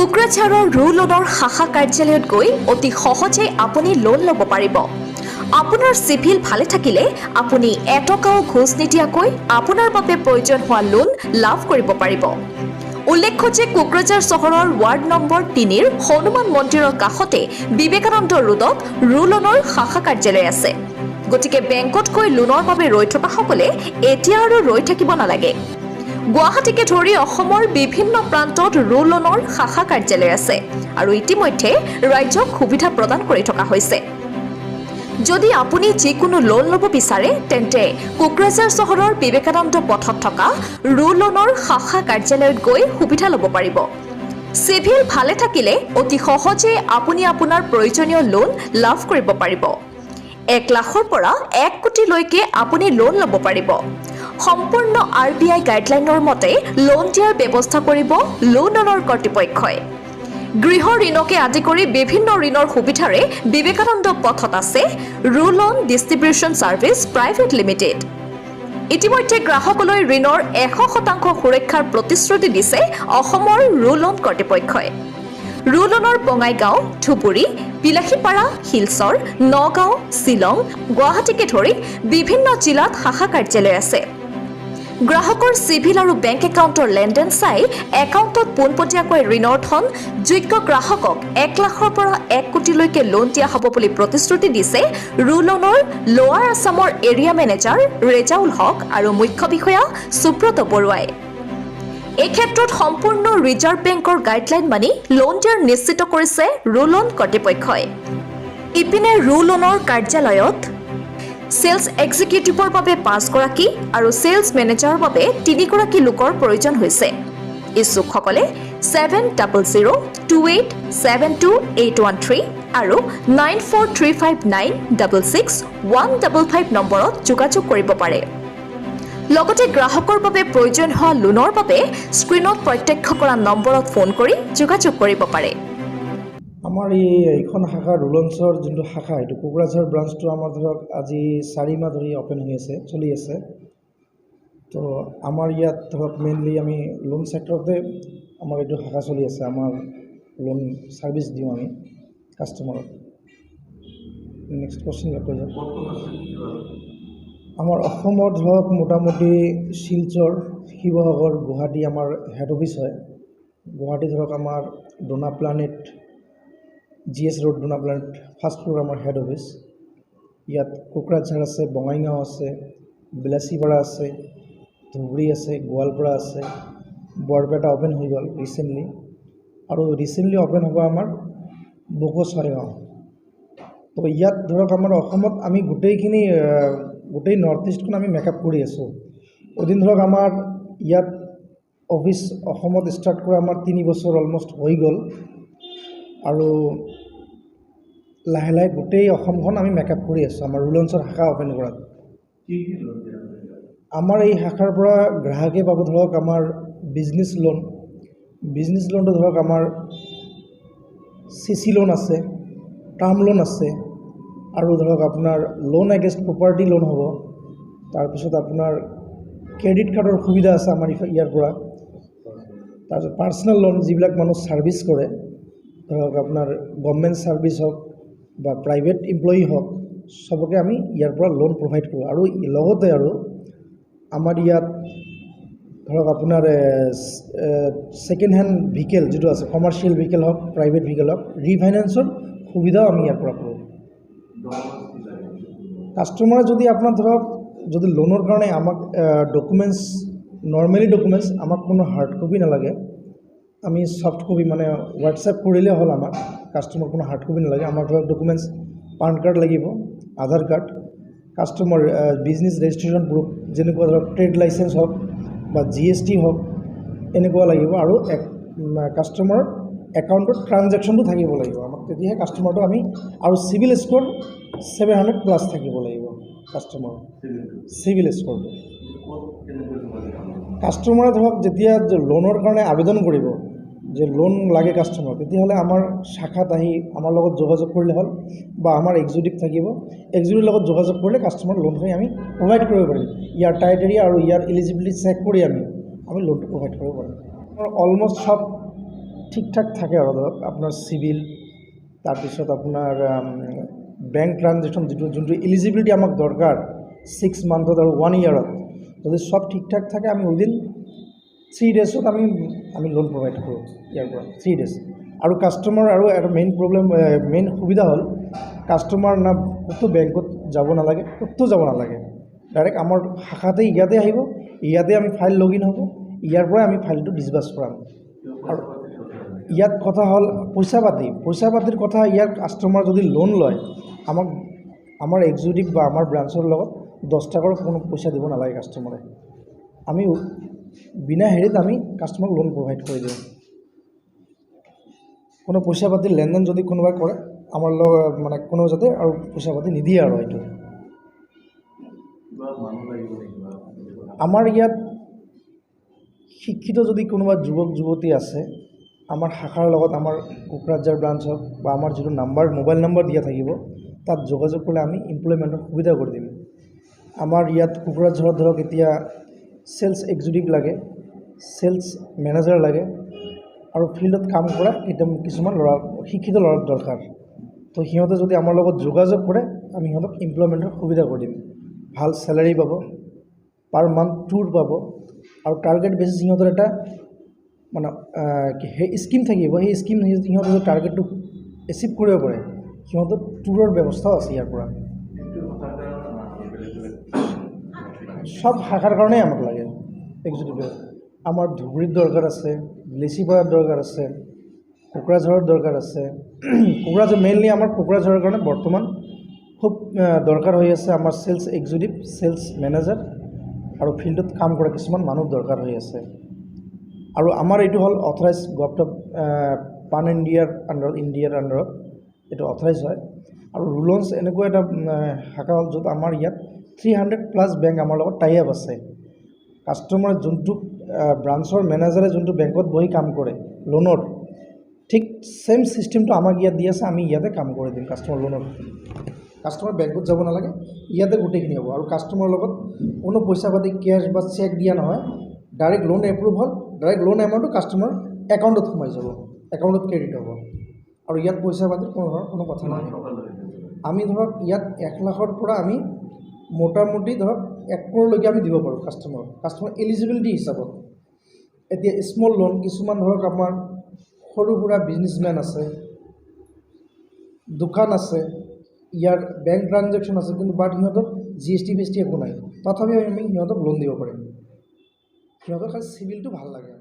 কোকৰাঝাৰৰ ৰু লোনৰ শাখা কাৰ্যালয়ত গৈ অতি সহজে আপুনি লোন ল'ব পাৰিব। আপোনাৰ চিভিল ভালে থাকিলে আপুনি এটকাও ঘোষ নিদিয়াকৈ আপোনাৰ বাবে প্ৰয়োজন হোৱা লোন লাভ কৰিব পাৰিব। উল্লেখ্য যে কোকৰাঝাৰ চহৰৰ ৱাৰ্ড নম্বৰ 3ৰ হনুমান মন্দিৰৰ কাষতে বিবেকানন্দ ৰোডত ৰু লোনৰ শাখা কাৰ্যালয় আছে। গতিকে বেংকত গৈ লোনৰ বাবে ৰৈ থকাসকলে এতিয়া আৰু ৰৈ থাকিব নালাগে। গুৱাহাটীকে ধৰি অসমৰ বিভিন্ন প্ৰান্তত ৰু লোনৰ শাখা কাৰ্যালয় আছে আৰু ইতিমধ্যে ৰাজ্যক সুবিধা প্ৰদান কৰি থকা হৈছে। যদি আপুনি যিকোনো লোন ল'ব বিচাৰে তেন্তে কোকৰাঝাৰ চহৰৰ বিবেকানন্দ পথত থকা ৰু লোনৰ শাখা কাৰ্যালয়ত গৈ সুবিধা ল'ব পাৰিব। চিভিল ভালে থাকিলে অতি সহজে আপুনি আপোনাৰ প্ৰয়োজনীয় লোন লাভ কৰিব পাৰিব। 1 লাখৰ পৰা 1 কোটিলৈকে আপুনি লোন ল'ব পাৰিব। সম্পূৰ্ণ RBI গাইডলাইনৰ মতে লোন দিয়াৰ ব্যৱস্থা কৰিব লোনৰ কৰ্তৃপক্ষই। গৃহ ঋণকে আদি কৰি বিভিন্ন ঋণৰ সুবিধাৰে বিবেকানন্দ পথত আছে ৰু loan distribution service private limited. ইতিমধ্যে গ্ৰাহকলৈ ঋণৰ 100% সুৰক্ষাৰ প্ৰতিশ্ৰুতি দিছে অসমৰ ৰু লোন কৰ্তৃপক্ষই। ৰু লোনৰ বঙাইগাঁও, ধুবুৰী, বিলাসীপাৰা, শিলচৰ, নগাঁও, শ্বিলং, গুৱাহাটীকে ধৰি বিভিন্ন জিলাত শাখা কাৰ্যালয় আছে। গ্ৰাহকৰ চিভিল আৰু বেংক একাউণ্টৰ লেনদেন চাই একাউণ্টত পোনপটীয়াকৈ ঋণৰ ধন যোগ্য গ্ৰাহকক 1 লাখৰ পৰা 1 কোটিলৈকে লোন দিয়া হ'ব বুলি প্ৰতিশ্ৰুতি দিছে ৰু লোনৰ লোৱাৰ আছামৰ এৰিয়া মেনেজাৰ ৰেজাউল হক আৰু মুখ্য বিষয়া সুব্ৰত বৰুৱাই। এই ক্ষেত্ৰত সম্পূৰ্ণ ৰিজাৰ্ভ বেংকৰ গাইডলাইন মানি লোন দিয়াৰ নিশ্চিত কৰিছে ৰু লোন কৰ্তৃপক্ষই। ইপিনে ৰু লোনৰ কাৰ্যালয়ত সেলছ এক্সিকিউটিভৰ বাবে 5 গৰাকী আৰু সেলছ মেনেজাৰৰ বাবে 3 গৰাকী লোকৰ প্ৰয়োজন হৈছে। ইচ্ছুকসকলে 7002872813 আৰু 9435966155 নম্বৰত যোগাযোগ কৰিব পাৰে। লগতে গ্ৰাহকৰ বাবে প্ৰয়োজন হোৱা লোনৰ বাবে স্ক্ৰীনত প্ৰত্যক্ষ কৰা নম্বৰত ফোন কৰি যোগাযোগ কৰিব পাৰে। আমাৰ এইখন শাখা ৰু লোনছৰ যোনটো শাখা এইটো কোকৰাঝাৰ ব্ৰাঞ্চটো আমাৰ ধৰক আজি 4 মাহ ধৰি অপেন হৈ আছে, চলি আছে। তো আমাৰ ইয়াত ধৰক মেইনলি আমি লোন ছেক্টৰতে আমাৰ এইটো শাখা চলি আছে। আমাৰ লোন ছাৰ্ভিচ দিওঁ আমি কাষ্টমাৰক। নেক্সট কোৱেশ্যন কৈ যাওক। আমাৰ অসমৰ ধৰক মোটামুটি শিলচৰ, শিৱসাগৰ, গুৱাহাটী আমাৰ হেড অফিচ হয়। গুৱাহাটী ধৰক আমাৰ Dona planet GS road Dona planet first floor আমাৰ হেড অফিচ। ইয়াত কোকৰাঝাৰ আছে, বঙাইগাঁও আছে, বিলাসীপাৰা আছে, ধুবুৰী আছে, গোৱালপাৰা আছে, বৰপেটা অ'পেন হৈ গ'ল ৰিচেণ্টলি, আৰু ৰিচেণ্টলি অ'পেন হ'ব আমাৰ বকোচাইগাঁও। তো ইয়াত ধৰক আমাৰ অসমত আমি গোটেই নৰ্থ ইষ্টখন আমি মেকআপ কৰি আছোঁ। এদিন ধৰক আমাৰ ইয়াত অফিচ অসমত ষ্টাৰ্ট কৰা আমাৰ 3 বছৰ অলমষ্ট হৈ গ'ল, আৰু লাহে লাহে গোটেই অসমখন আমি মেকআপ কৰি আছোঁ আমাৰ ৰু লোনছৰ শাখা অ'পেন কৰাত। আমাৰ এই শাখাৰ পৰা গ্ৰাহকে পাব ধৰক আমাৰ বিজনেছ লোনটো ধৰক আমাৰ CC লোন আছে, টাৰ্ম লোন আছে, আৰু ধৰক আপোনাৰ লোন এগেইনষ্ট প্ৰপাৰ্টি লোন হ'ব। তাৰপিছত আপোনাৰ ক্ৰেডিট কাৰ্ডৰ সুবিধা আছে আমাৰ ইয়াৰ পৰা। তাৰপিছত পাৰ্চনেল লোন, যিবিলাক মানুহ ছাৰ্ভিচ কৰে, ধৰক আপোনাৰ গভৰ্ণমেণ্ট ছাৰ্ভিচ হওক বা প্ৰাইভেট এমপ্লয়ি হওক, চবকে আমি ইয়াৰ পৰা লোন প্ৰভাইড কৰোঁ। আৰু লগতে আৰু আমাৰ ইয়াত ধৰক আপোনাৰ ছেকেণ্ড হেণ্ড ভেহিকেল যিটো আছে, কমাৰ্চিয়েল ভেহিকেল হওক, প্ৰাইভেট ভেহিকেল হওক, ৰিফাইনেন্সৰ সুবিধাও আমি ইয়াৰ পৰা কৰোঁ। কাষ্টমাৰে যদি আপোনাৰ ধৰক যদি লোনৰ কাৰণে আমাক ডকুমেণ্টছ, নৰ্মেলি ডকুমেণ্টছ আমাক কোনো হাৰ্ড কপি নালাগে, আমি ছফ্ট কপি মানে হোৱাটছএপ কৰিলে হ'ল। আমাক কাষ্টমাৰ কোনো হাৰ্ড কপি নালাগে। আমাৰ ধৰক ডকুমেণ্টছ পান কাৰ্ড লাগিব, Aadhaar card, customer business registration proof যেনেকুৱা ধৰক ট্ৰেড লাইচেঞ্চ হওক বা GST হওক, এনেকুৱা লাগিব। আৰু কাষ্টমাৰৰ একাউণ্টত ট্ৰানজেকশ্যনটো থাকিব লাগিব আমাক, তেতিয়াহে কাষ্টমাৰটো আমি, আৰু চিভিল স্ক'ৰ 700+ থাকিব লাগিব কাষ্টমাৰৰ চিভিল স্ক'ৰটো। কাষ্টমাৰে ধৰক যেতিয়া লোনৰ কাৰণে আবেদন কৰিব যে লোন লাগে কাষ্টমাৰ, তেতিয়াহ'লে আমাৰ শাখাত আহি আমাৰ লগত যোগাযোগ কৰিলে হ'ল, বা আমাৰ এক্সিকিউটিভ থাকিব, এক্সিকিউটিভৰ লগত যোগাযোগ কৰিলে কাষ্টমাৰ লোনখিনি আমি প্ৰভাইড কৰিব পাৰিম। ইয়াৰ ক্ৰাইটেৰিয়া আৰু ইয়াৰ এলিজিবিলিটি চেক কৰি আমি লোনটো প্ৰভাইড কৰিব পাৰিম। অলমষ্ট ঠিক ঠাক থাকে আৰু ধৰক আপোনাৰ চিভিল, তাৰপিছত আপোনাৰ বেংক ট্ৰানজেকশ্যন যোনটো এলিজিবিলিটি আমাক দৰকাৰ 6 মান্থত আৰু 1 ইয়াৰত, যদি চব ঠিক ঠাক থাকে আমি উইদিন 3 ডেজত আমি লোন প্ৰভাইড কৰোঁ ইয়াৰ পৰা 3 ডেজ। আৰু কাষ্টমাৰ আৰু এটা মেইন সুবিধা হ'ল কাষ্টমাৰ না ক'তো বেংকত যাব নালাগে, ক'তো যাব নালাগে, ডাইৰেক্ট আমাৰ শাখাতে ইয়াতে আহিব, ইয়াতে আমি ফাইল লগ ইন হ'ব, ইয়াৰ পৰাই আমি ফাইলটো ডিছবাৰ্চ কৰাম। আৰু ইয়াত কথা হ'ল পইচা পাতিৰ কথা। ইয়াৰ কাষ্টমাৰ যদি লোন লয় আমাৰ এক্সিকিউটিভ বা আমাৰ ব্ৰাঞ্চৰ লগত 10 টকাৰ কোনো পইচা দিব নালাগে কাষ্টমাৰে। আমি বিনা হেৰিত আমি কাষ্টমাৰক লোন প্ৰভাইড কৰি দিওঁ। কোনো পইচা পাতিৰ লেনদেন যদি কোনোবাই কৰে আমাৰ লগত মানে কোনো যাতে আৰু পইচা পাতি নিদিয়ে আৰু এইটো। আমাৰ ইয়াত শিক্ষিত যদি কোনোবা যুৱক যুৱতী আছে আমাৰ শাখাৰ লগত, আমাৰ কোকৰাঝাৰ ব্ৰাঞ্চ হওক বা আমাৰ যিটো মোবাইল নম্বৰ দিয়া থাকিব তাত যোগাযোগ কৰিলে আমি এমপ্লয়মেণ্টৰ সুবিধা কৰি দিম। আমাৰ ইয়াত কোকৰাঝাৰত ধৰক এতিয়া চেলছ এক্সিকিউটিভ লাগে, চেলছ মেনেজাৰ লাগে, আৰু ফিল্ডত কাম কৰা কিছুমান শিক্ষিত ল'ৰা দৰকাৰ। তো সিহঁতে যদি আমাৰ লগত যোগাযোগ কৰে আমি সিহঁতক এমপ্লয়মেণ্টৰ সুবিধা কৰি দিম। ভাল চেলাৰী পাব, পাৰ মান্থ টুৰ পাব, আৰু টাৰ্গেট বেচিছ সিহঁতৰ এটা মানে সেই স্কিম থাকিব। সেই স্কিম সিহঁতে যদি টাৰ্গেটটো এচিভ কৰিব পাৰে সিহঁতৰ টুৰৰ ব্যৱস্থাও আছে ইয়াৰ পৰা। সব শাখাৰ কাৰণেই আমাক লাগে এক্সিকিউটিভ। আমাৰ ধুবুৰীত দৰকাৰ আছে, লেচিপাৰাত দৰকাৰ আছে, কোকৰাঝাৰত দৰকাৰ আছে। কোকৰাঝাৰ মেইনলি আমাৰ কোকৰাঝাৰৰ কাৰণে বৰ্তমান খুব দৰকাৰ হৈ আছে। আমাৰ চেলছ এক্সিকিউটিভ, চেলছ মেনেজাৰ আৰু ফিল্ডত কাম কৰা কিছুমান মানুহ দৰকাৰ হৈ আছে। আৰু আমাৰ এইটো হ'ল অথৰাইজ গভটপ পান ইণ্ডিয়াৰ আণ্ডাৰত এইটো অথৰাইজ হয়। আৰু ৰুলন্স এনেকুৱা এটা শাখা হ'ল য'ত আমাৰ ইয়াত 300+ বেংক আমাৰ লগত টাই আপ আছে। কাষ্টমাৰ যোনটো ব্ৰাঞ্চৰ মেনেজাৰে যোনটো বেংকত বহি কাম কৰে লোনৰ, ঠিক ছেইম ছিষ্টেমটো আমাক ইয়াত দি আছে। আমি ইয়াতে কাম কৰি দিম কাষ্টমাৰ লোনৰ। কাষ্টমাৰ বেংকত যাব নালাগে, ইয়াতে গোটেইখিনি হ'ব। আৰু কাষ্টমাৰৰ লগত কোনো পইচা পাতি কেছ বা চেক দিয়া নহয়, ডাইৰেক্ট লোন এপ্ৰুভ হ'ল, ডাইৰেক্ট লোন এমাউণ্টটো কাষ্টমাৰ একাউণ্টত সোমাই যাব, একাউণ্টত ক্ৰেডিট হ'ব। আৰু ইয়াত পইচা পাতিৰ কোনো কথা নাই। আমি ধৰক ইয়াত 1 লাখৰ পৰা আমি মোটামুটি ধৰক 1 crore আমি দিব পাৰোঁ কাষ্টমাৰ এলিজিবিলিটি হিচাপত। এতিয়া স্মল লোন কিছুমান ধৰক আমাৰ সৰু সুৰা বিজনেছমেন আছে, দোকান আছে, ইয়াৰ বেংক ট্ৰানজেকশ্যন আছে, কিন্তু বাট সিহঁতৰ GST একো নাই, তথাপিও আমি সিহঁতক লোন দিব পাৰিম। সিহঁতৰ খালি চিভিলটো ভাল লাগে।